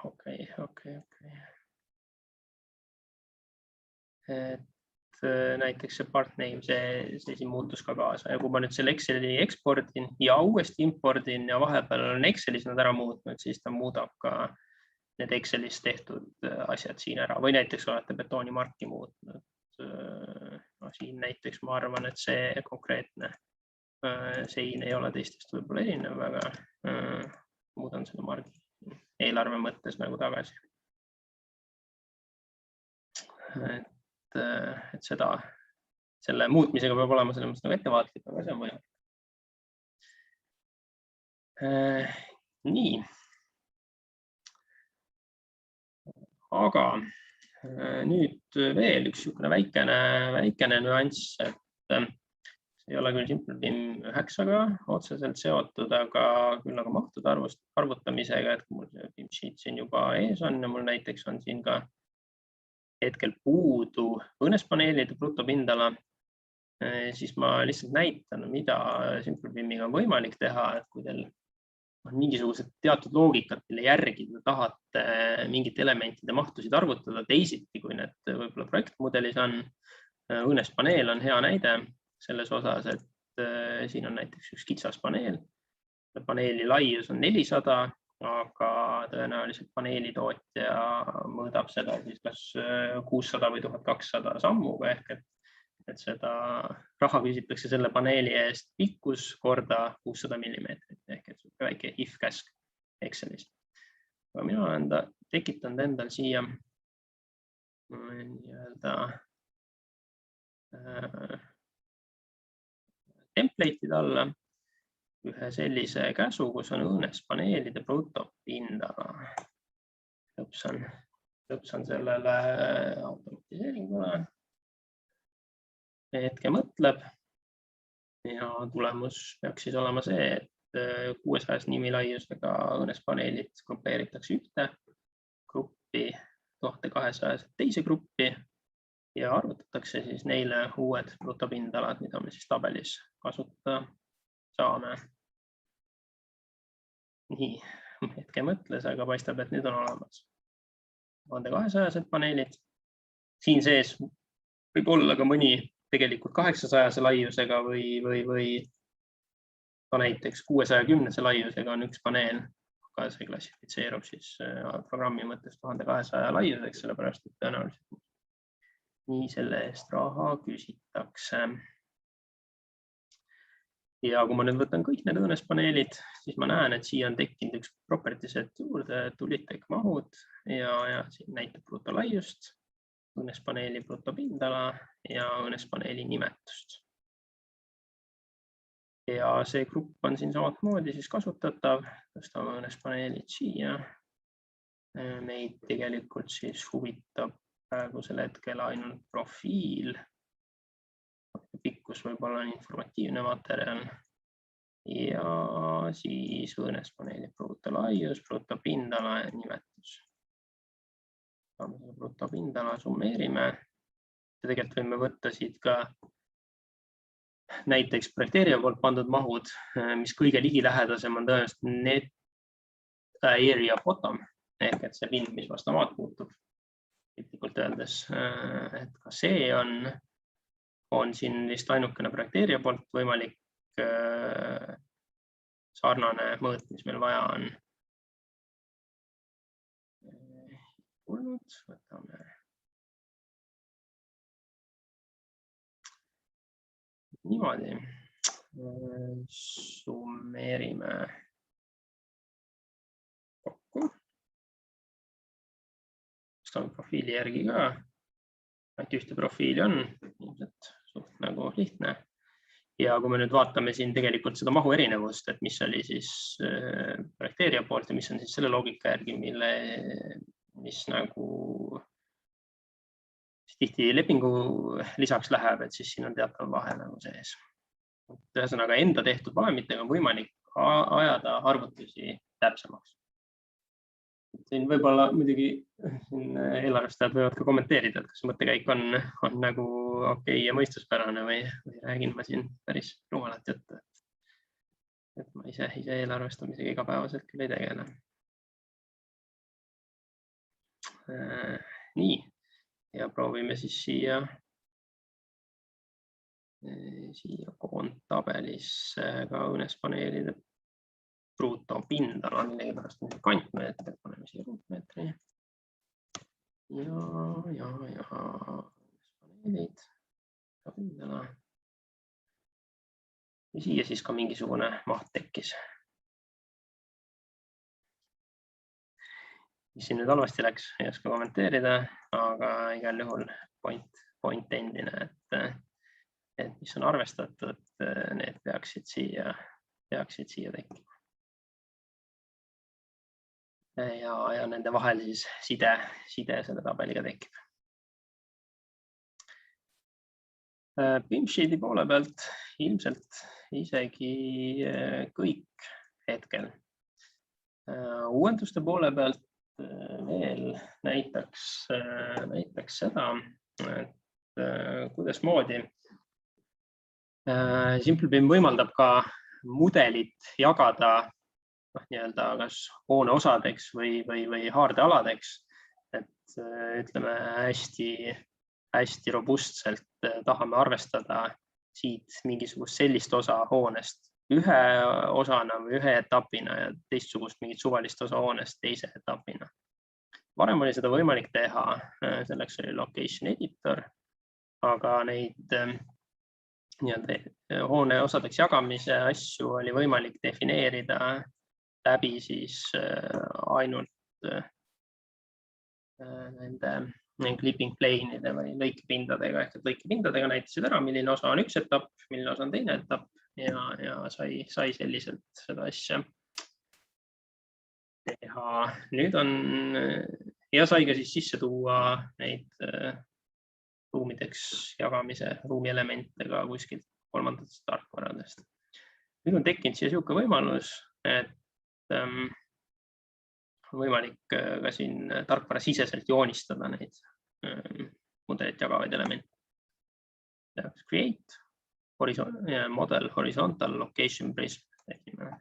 Okei. Et näiteks see part name, see siin muutus ka kaasa ja kui ma nüüd selle Exceli ekspordin ja uuesti impordin ja vahepeal on Excelis nad ära muutnud, siis ta muudab ka need Excelis tehtud asjad siin ära või näiteks olete betoonimarki muutnud. Siin näiteks ma arvan, et see konkreetne sein ei ole teistest võib-olla erinev, aga muudan selle margi eelarve mõttes nagu tagasi. Et selle muutmisega peab olema selles mõttes nagu ettevaatlik, aga see on võimalik. Nii. Aga nüüd veel üks väikene nüanss, et see ei ole küll SimpleBIM 9-ga otseselt seotud, aga küll nagu mahtude arvutamisega, et kui mul see BIM-sheet siin juba ees on ja mul näiteks on siin ka hetkel puudu õõnespaneelide brutopindala, siis ma lihtsalt näitan, mida SimpleBIM-iga on võimalik teha, et kui teil on mingisugused teatud loogikat, mille järgi te tahate mingite elementide mahtusid arvutada teisiti, kui need võib-olla projektmudelis on. Õõnespaneel on hea näide selles osas, et siin on näiteks üks kitsas paneel. Paneeli laius on 400, aga tõenäoliselt paneeli tootja mõõdab seda siis kas 600 või 1200 sammuga ehk et seda raha küsitakse selle paneeli eest pikkus korda 600 millimeetrit ehk et väike if-käsk Excelis. Aga mina olen tekitanud endal siia template'id alla ühe sellise käsu, kus on õõnespaneelide brutopindala. Lõpsan sellele automatiseeringule. Hetke mõtleb ja tulemus peaks siis olema see, et 600 nimi laiusega õõnespaneelid grupeeritakse ühte gruppi, 1200 teise gruppi ja arvutatakse siis neile uued brutopindalad, mida me siis tabelis kasutada saame. Nii, hetke mõtles, aga paistab, et nüüd on olemas 1200 paneelid. Siin sees võib olla ka mõni tegelikult 800 laiusega või ka näiteks 610 laiusega on üks paneel. aga see klassifitseerub siis programmi mõttes 1200 laiuseks, sellepärast et tõenäoliselt nii selle eest raha küsitakse. Ja kui ma nüüd võtan kõik need õõnespaneelid, siis ma näen, et siia on tekkinud üks property set juurde, tulitake mahud ja siin näitab brutolaiust, õõnespaneeli brutopindala ja õõnespaneeli nimetust. Ja see grupp on siin samamoodi siis kasutatav, tõstame õõnespaneelid siia. Meid tegelikult siis huvitab praegusel hetkel ainult profiil. Pikkus võib olla informatiivne materjal ja siis õõnespaneeli brutolaius, brutopindala ja nimetus. Brutopindala summeerime. Tegelikult võime võtta siit ka näiteks projekteerija poolt pandud mahud, mis kõige ligilähedasem on tõenäoliselt net area bottom ehk et see pind, mis vastu maad puutub. Piltlikult öeldes, et ka see on siin vist ainukene projekteerija poolt võimalik sarnane mõõt, mis meil vaja on. Võtame niimoodi, summeerime kokku. Võtame profiili järgi ka, et ühte profiili on, ilmselt suht nagu lihtne. Ja kui me nüüd vaatame siin tegelikult seda mahu erinevust, et mis oli siis projekteerija poolt ja mis on siis selle loogika järgi, mis nagu tihti lepingu lisaks läheb, et siis siin on teatav vahe nagu sees. Ühesõnaga enda tehtud vahemitega on võimalik ajada arvutusi täpsemaks. Siin võib-olla muidugi eelarvestajad võivad ka kommenteerida, et kas mõttekäik on nagu okei ja mõistuspärane või räägin ma siin päris rumalat juttu. Et ma ise eelarvestamisega igapäevaselt küll ei tegele. Nii, ja proovime siis siia koondtabelisse ka õõnespaneelide brutopindala, millegipärast on kantmeeter, paneme siia ruutmeetri. Ja õõnespaneelid, pindala. Ja siia siis ka mingisugune maht tekkis. Mis siin nüüd halvasti läks, ei oska kommenteerida, aga igal juhul point endine, et mis on arvestatud, need peaksid siia tekkima. Ja nende vahel siis side selle tabeliga tekib. BIM-sheet'i poole pealt ilmselt isegi kõik hetkel. Uuenduste poole pealt veel näitaks seda, et kuidas moodi SimpleBIM võimaldab ka mudelit jagada kas hoone osadeks või haardealadeks, et ütleme hästi robustselt tahame arvestada siit mingisugust sellist osa hoonest ühe osana või ühe etapina ja teistsugust mingit suvalist osa hoonest teise etapina. Varem oli seda võimalik teha, selleks oli location editor, aga neid hoone osadeks jagamise asju oli võimalik defineerida läbi siis ainult nende clipping plane'ide või lõikepindadega, ehk et lõikepindadega näitasid ära, milline osa on üks etapp, milline osa on teine etapp ja sai selliselt seda asja teha. Nüüd ja sai ka siis sisse tuua neid ruumideks jagamise ruumielemente ka kuskilt kolmandatest tarkvaradest. Nüüd on tekkinud siia niisugune võimalus, et on võimalik ka siin tarkvara siseselt joonistada neid mudelit jagavaid elemente. Create, model, horizontal, location prism.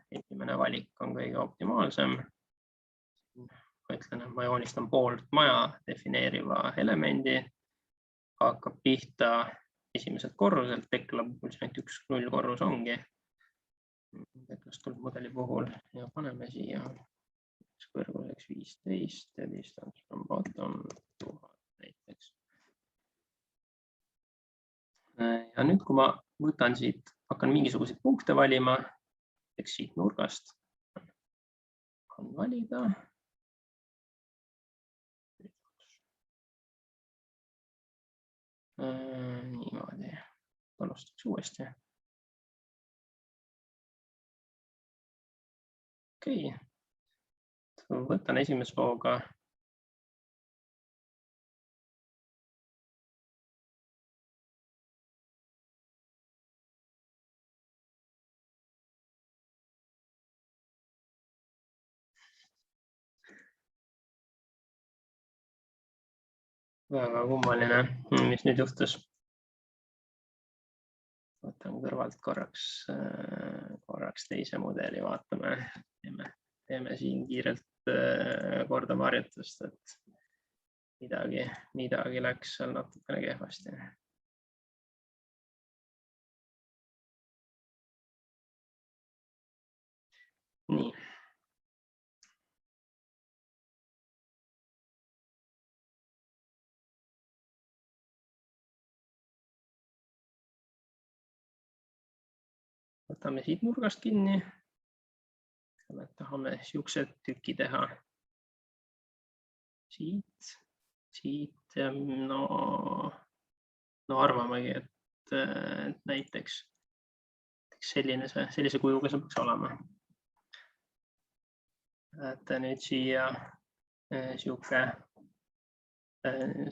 Esimene valik on kõige optimaalsem. Ütlen, et ma joonistan poolt maja defineeriva elemendi, hakkab pihta esimeselt korruselt, Tekla puhul see ainult 1-0 korrus ongi. Teklast tuleb mudeli puhul ja paneme siia kõrguseks 15 ja distance from bottom 1000 näiteks. Ja nüüd, kui ma võtan siit, hakkan mingisuguseid punkte valima, eks siit nurgast on valida. Niimoodi, alustaks uuesti. Okei, võtan esimese hooga. Väga kummaline, mis nüüd juhtus. Võtan kõrvalt korraks teise mudeli, vaatame, teeme siin kiirelt kordama harjutust, et midagi läks seal natukene kehvasti. Nii. Võtame siit nurgast kinni. Tahame siukse tüki teha. Siit, no arvamegi, et näiteks sellise kujuga see peaks olema. Et nüüd siia siuke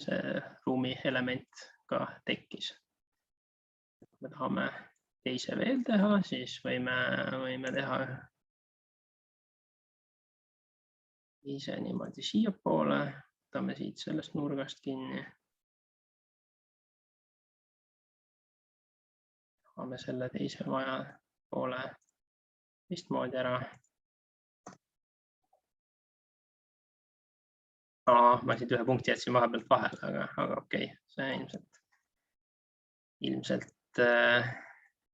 see ruumi element ka tekkis. Me tahame teise veel teha, siis võime teha ise niimoodi siia poole, võtame siit sellest nurgast kinni. Tahame selle teise maja poole teistmoodi ära. Ma siit ühe punkti jätsin vahepealt vahele, aga okei, see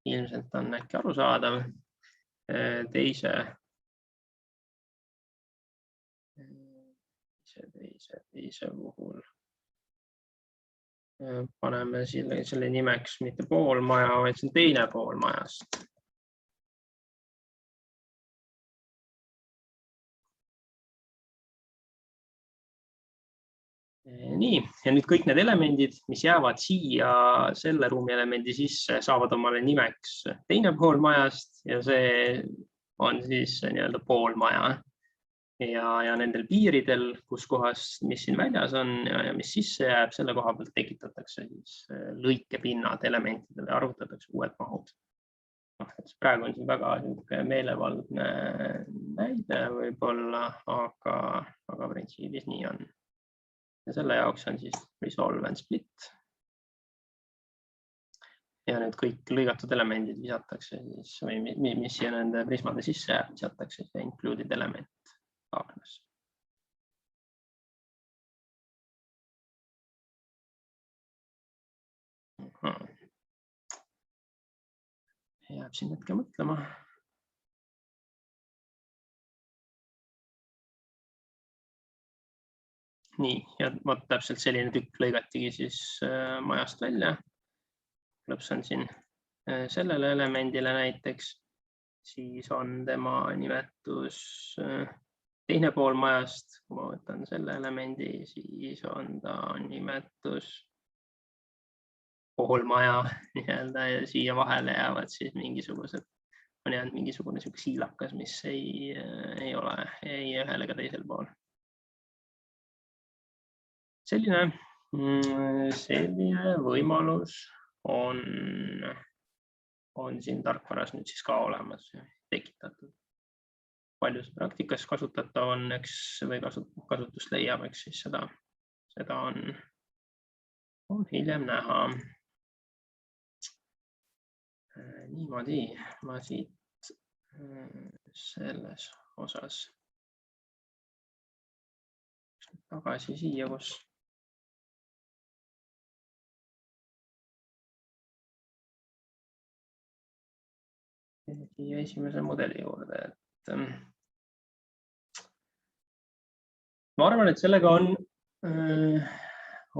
ilmselt on äkki arusaadav. Teise puhul paneme selle nimeks mitte pool maja, vaid see on teine pool majast. Nii, ja nüüd kõik need elemendid, mis jäävad siia selle ruumi elemendi sisse, saavad omale nimeks teine pool majast ja see on siis nii-öelda pool maja. Ja nendel piiridel, kus kohas, mis siin väljas on ja mis sisse jääb, selle koha pealt tekitatakse siis lõikepinnad elementidele ja arvutatakse uued mahud. Praegu on siin väga meelevaldne näide võib-olla, aga printsiibis nii on. Ja selle jaoks on siis resolve and split. Ja nüüd kõik lõigatud elemendid lisatakse siis, või mis siia nende prismade sisse jääb, lisatakse see included element. Jääb siin hetke mõtlema. Nii, ja täpselt selline tükk lõigatigi siis majast välja. Lõpsan siin sellele elemendile näiteks, siis on tema nimetus teine pool majast, kui ma võtan selle elemendi, siis on ta nimetus pool maja nii-öelda ja siia vahele jäävad siis mingisugused, on jäänud mingisugune siilakas, mis ei ole ei ühel ega teisel pool. Selline võimalus on siin tarkvaras nüüd siis ka olemas tekitatud. Palju see praktikas kasutatav on, või kasutust leiab, eks siis seda on hiljem näha. Niimoodi ma siit selles osas tagasi siia, kus siia esimese mudeli juurde, et ma arvan, et sellega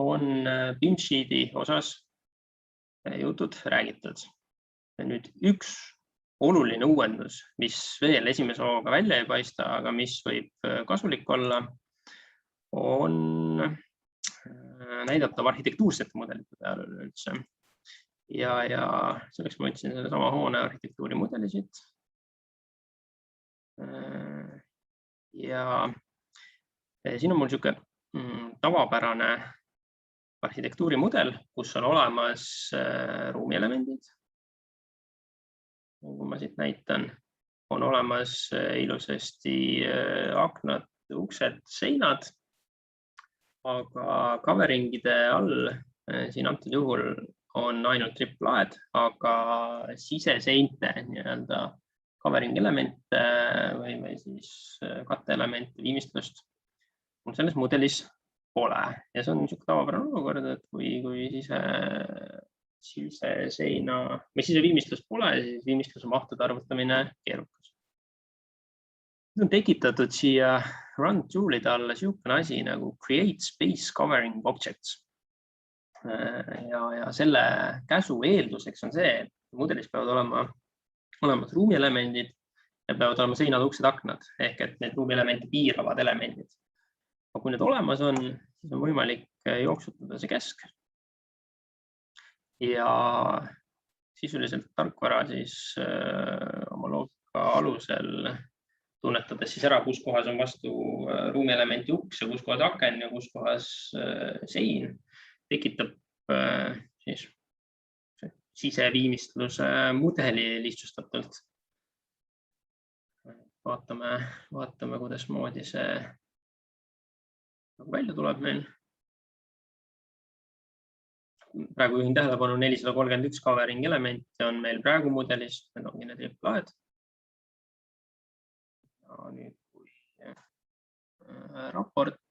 on BIM sheet'i osas jutud räägitud. Ja nüüd üks oluline uuendus, mis veel esimese hooga välja ei paista, aga mis võib kasulik olla, on näidatav arhitektuursete mudelite peale üleüldse. Ja selleks ma võtsin selle sama hoone arhitektuuri mudeli siit. Ja siin on mul niisugune tavapärane arhitektuurimudel, kus on olemas ruumielemendid. Kui ma siit näitan, on olemas ilusasti aknad, uksed, seinad, aga coveringide all siin antud juhul on ainult triplaed, aga siseseinte nii-öelda covering elemente või siis katteelemente, viimistlust selles mudelis pole. Ja see on niisugune tavapärane olukord, et kui siseseina või siseviimistlust pole, siis viimistluse mahtude arvutamine keerukas. On tekitatud siia run tool'ide alla niisugune asi nagu create space covering objects. Ja selle käsu eelduseks on see, et mudelis peavad olema olemas ruumielemendid ja peavad olema seinad, uksed, aknad ehk et need ruumielementi piiravad elemendid. Aga kui need olemas on, siis on võimalik jooksutada see kesk. Ja sisuliselt tarkvara siis oma loogika alusel tunnetades siis ära, kus kohas on vastu ruumielementi uks ja kus kohas aken ja kus kohas sein, tekitab siis siseviimistluse mudeli lihtsustatult. Vaatame, kuidas moodi see välja tuleb meil. Praegu juhin tähelepanu 431 covering elementi on meil praegu mudelis, need ongi need triplaed. Ja nüüd kui raport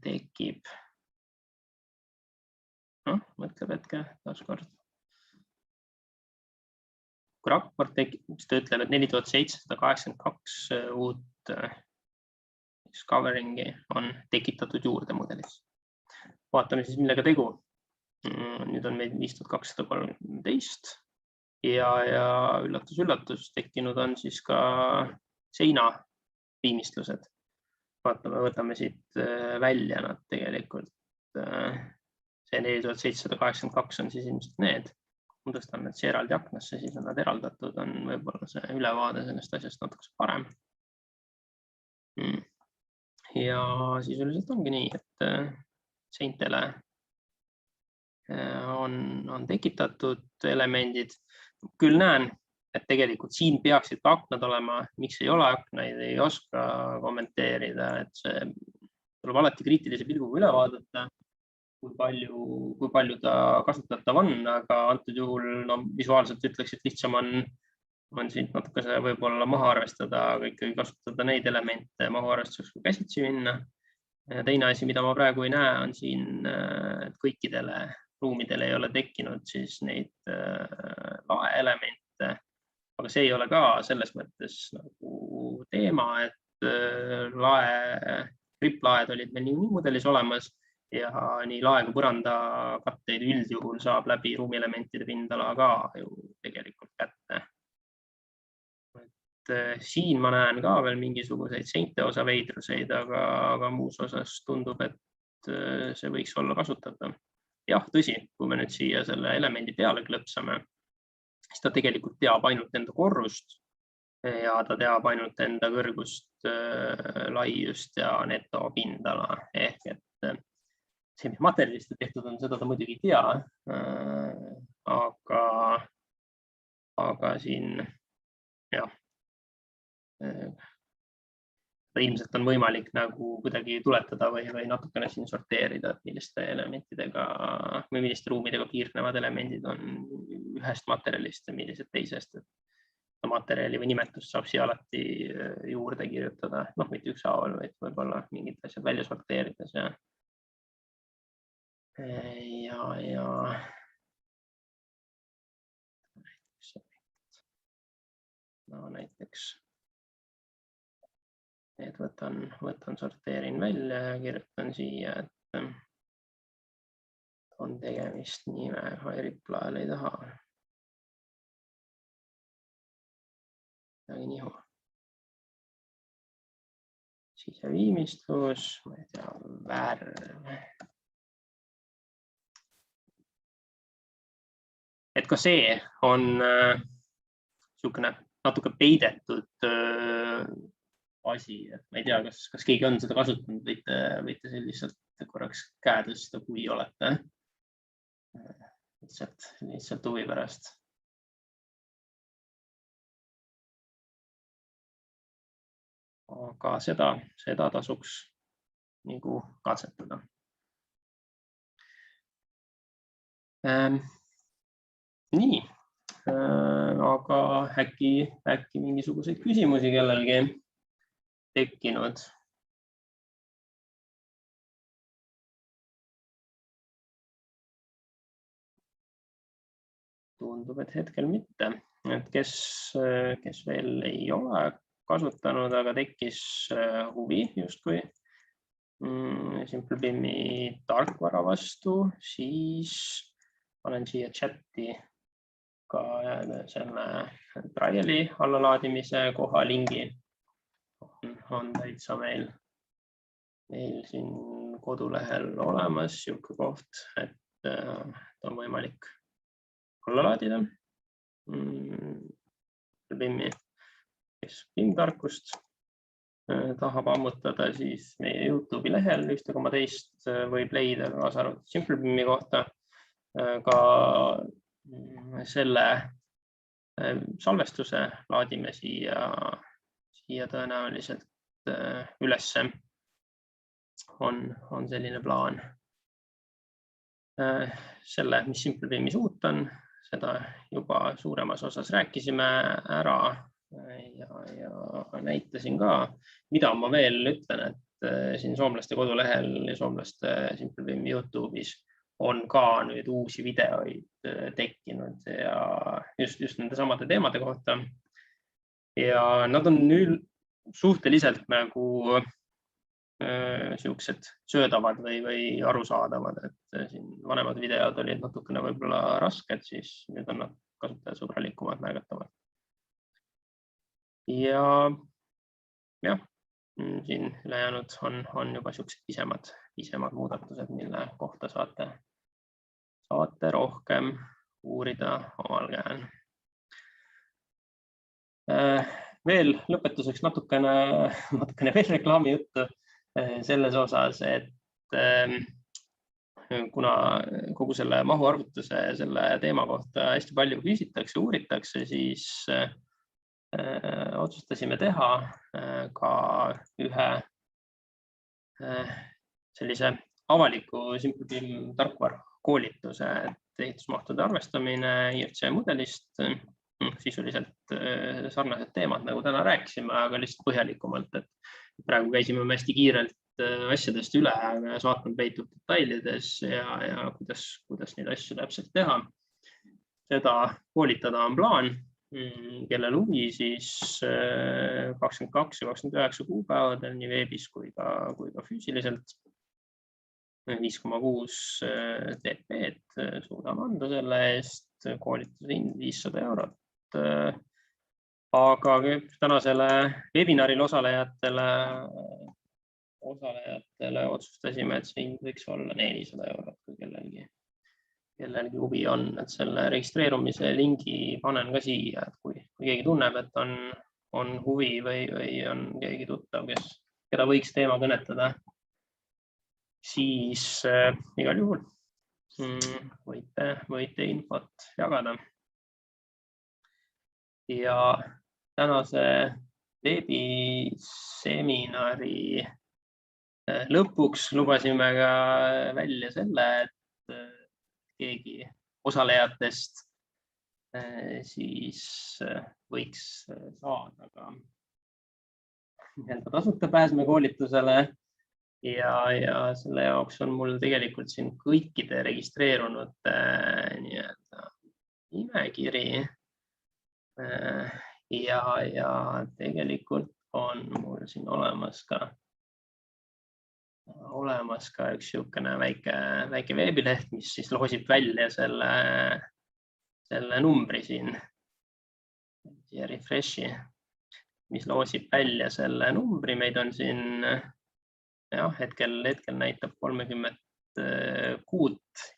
tekib, mõtleb hetke taaskord. Kui raport tekib, siis ta ütleb, et 4782 uut coveringi on tekitatud juurde mudelis. Vaatame siis, millega tegu. Nüüd on meil 5213 ja üllatus, tekkinud on siis ka seina viimistlused. Võtame siit välja nad tegelikult. See 4782 on siis ilmselt need. Ma tõstan need siia eraldi aknasse, siis on nad eraldatud, on võib-olla see ülevaade sellest asjast natuke parem. Ja sisuliselt ongi nii, et seintele on tekitatud elemendid. Küll näen, et tegelikult siin peaksid ka aknad olema, miks ei ole aknaid, ei oska kommenteerida, et see tuleb alati kriitilise pilguga üle vaadata, kui palju ta kasutatav on, aga antud juhul visuaalselt ütleks, et lihtsam on siit natuke see võib-olla maha arvestada, aga ikkagi kasutada neid elemente mahuarvestuseks, kui käsitsi minna. Teine asi, mida ma praegu ei näe, on siin, et kõikidele ruumidele ei ole tekkinud siis neid laeelemente, aga see ei ole ka selles mõttes nagu teema, et triplaed olid meil nii mudelis olemas ja nii lae kui põranda katteid üldjuhul saab läbi ruumielementide pindala ka ju tegelikult kätte. Siin ma näen ka veel mingisuguseid seinte osa veidruseid, aga muus osas tundub, et see võiks olla kasutatav. Jah, tõsi, kui me nüüd siia selle elemendi peale klõpsame, siis ta tegelikult teab ainult enda korrust ja ta teab ainult enda kõrgust, laiust ja netopindala. Ehk et see, mis materjalist tehtud on, seda ta muidugi ei tea, aga siin jah, ilmselt on võimalik nagu kuidagi tuletada või natukene siin sorteerida, et milliste elementidega või milliste ruumidega piirnevad elemendid on ühest materjalist ja millised teisest. Materjali või nimetust saab siia alati juurde kirjutada, mitte ükshaaval, vaid võib-olla mingid asjad välja sorteerides. Näiteks Need võtan sorteerin välja ja kirjutan siia, et on tegemist nimega, Riplal ei taha. Nihu. Siseviimistlus, ma ei tea, värv. Et ka see on niisugune natuke peidetud asi, et ma ei tea, kas keegi on seda kasutanud, võite lihtsalt korraks käe tõsta, kui olete. Lihtsalt huvi pärast. Aga seda tasuks nagu katsetada. Nii, aga äkki mingisuguseid küsimusi kellelgi tekkinud. Tundub, et hetkel mitte. Et kes veel ei ole kasutanud, aga tekkis huvi justkui SimpleBeam'i tarkvara vastu, siis panen siia chati ka selle triali allalaadimise koha lingi. On täitsa meil siin kodulehel olemas siuke koht, et on võimalik alla laadida SimpleBeam'i, kes BIM-tarkust tahab ammutada, siis meie YouTube'i lehel 1.2 võib leida kaasa arvatud SimpleBeam'i kohta ka selle salvestuse laadime siia tõenäoliselt ülesse. On selline plaan. Selle, mis SimpleBeam'is uut on, seda juba suuremas osas rääkisime ära ja näitasin ka, mida ma veel ütlen, et siin soomlaste kodulehel ja soomlaste SimpleBeam'i YouTube'is on ka nüüd uusi videoid tekkinud ja just nende samade teemade kohta. Ja nad on nüüd suhteliselt nagu siuksed söödavad või arusaadavad, et siin vanemad videod olid natukene võib-olla rasked, siis nüüd on nad kasutajasõbralikumad märgatavad. Ja jah, siin ülejäänud on juba siuksed pisemad muudatused, mille kohta saate rohkem uurida omal käel. Veel lõpetuseks natukene veel reklaami juttu selles osas, et kuna kogu selle mahuarvutuse ja selle teema kohta hästi palju küsitakse, uuritakse, siis otsustasime teha ka ühe sellise avaliku SimpleBeam tarkvara koolituse, et ehitusmahtude arvestamine IFC mudelist, sisuliselt sarnased teemad, nagu täna rääkisime, aga lihtsalt põhjalikumalt, et praegu käisime hästi kiirelt asjadest üle, aga saatan peitub detailides ja kuidas neid asju täpselt teha. Seda koolitada on plaan, kellel huvi, siis 22 ja 29 kuupäevadel nii veebis kui ka füüsiliselt. 5,6 TP-d suudame anda selle eest, koolituse hind 500 €. Aga tänasele webinaril osalejatele otsustasime, et see hind võiks olla 400 €, kui kellelgi huvi on, et selle registreerumise lingi panen ka siia, et kui keegi tunneb, et on huvi või on keegi tuttav, keda võiks teema kõnetada, siis igal juhul võite infot jagada. Ja tänase veebiseminari lõpuks lubasime ka välja selle, et keegi osalejatest siis võiks saada ka tasuta pääsme koolitusele ja selle jaoks on mul tegelikult siin kõikide registreerunute nimekiri ja tegelikult on mul siin olemas ka üks niisugune väike veebileht, mis siis loosib välja selle numbri siin. Siia refreshi, mis loosib välja selle numbri. Meid on siin, hetkel näitab 36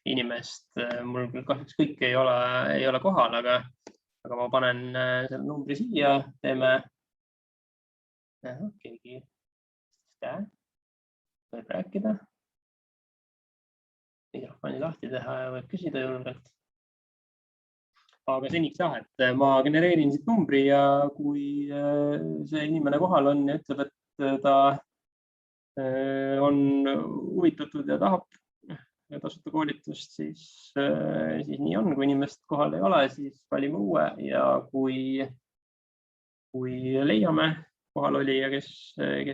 inimest. Mul küll kahjuks kõik ei ole kohal, aga ma panen selle numbri siia, teeme keegi võib rääkida. Mikrofoni lahti teha ja võib küsida julgelt. Aga seniks et ma genereerin siit numbri ja kui see inimene kohal on ja ütleb, et ta on huvitatud ja tahab tasuta koolitust, siis nii on. Kui inimest kohal ei ole, siis valime uue ja kui leiame kohal olija, kes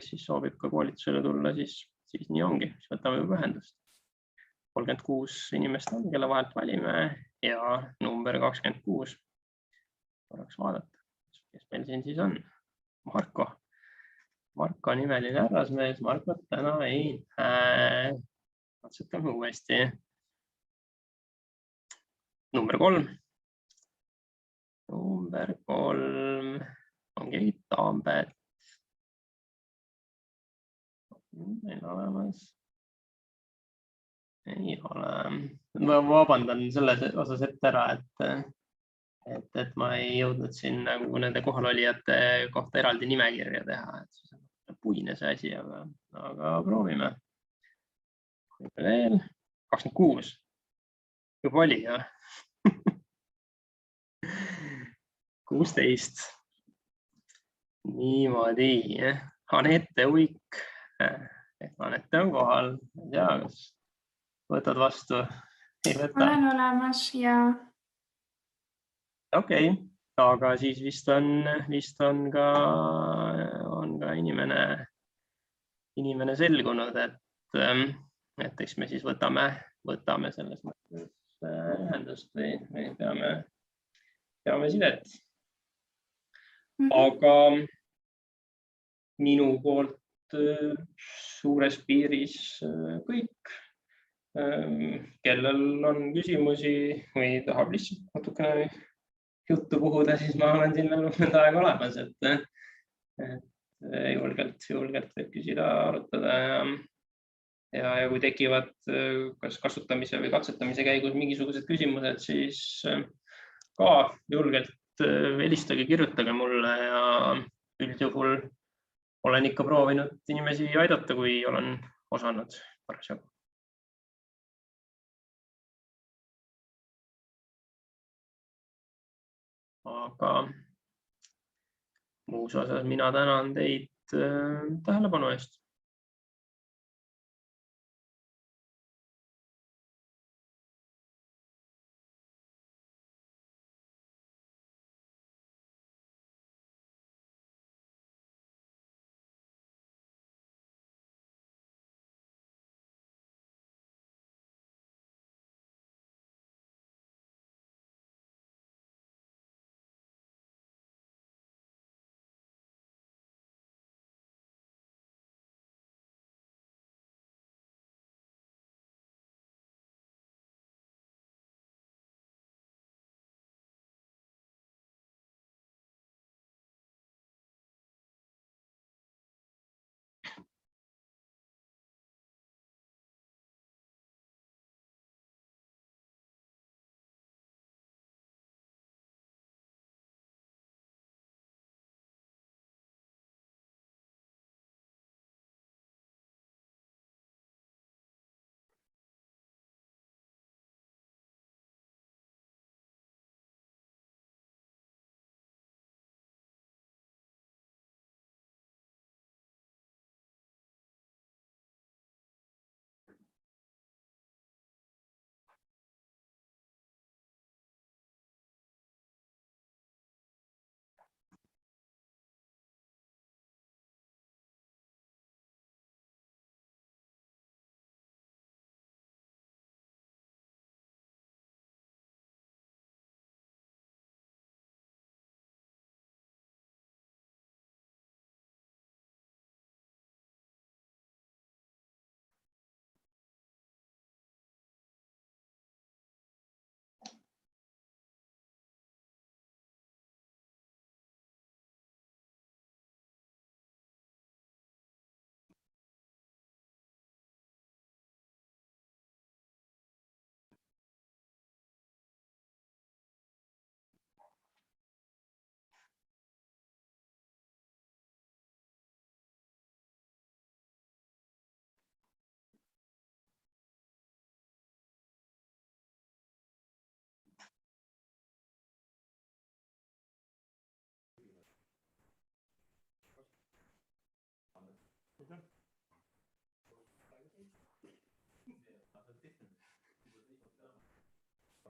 siis soovib ka koolitusele tulla, siis nii ongi, siis võtame juba ühendust. 36 inimest on, kelle vahelt valime ja number 26. Korraks vaadata, kes meil siin siis on. Marko nimeline härrasmees, Markot täna ei näe. Katsetame uuesti. Number 3. Number 3 ongi Taambet. Meil olemas. Ei ole. Ma vabandan selles osas ette ära, et ma ei jõudnud siin nagu nende kohalolijate kohta eraldi nimekirja teha. Puine see asi, aga proovime. Veel 26. Juba oli, jah? 16. Niimoodi. Anette Uik. Anette on kohal. Ei tea, kas võtad vastu? Ei võta. Olen olemas ja. Okei, aga siis vist on ka inimene selgunud, et eks me siis võtame selles mõttes ühendust või peame sidet. Aga minu poolt suures piiris kõik. Kellel on küsimusi või tahab lihtsalt natukene juttu puhuda, siis ma olen siin veel mõnda aega olemas, et julgelt võib küsida, arutada ja kui tekivad kas kasutamise või katsetamise käigus mingisugused küsimused, siis ka julgelt helistage, kirjutage mulle ja üldjuhul olen ikka proovinud inimesi aidata, kui olen osanud parasjagu. Aga muus osas mina tänan teid tähelepanu eest.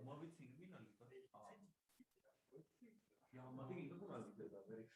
ma võtsin ka millalgi. Ja ma tegin ka kunagi seda päris.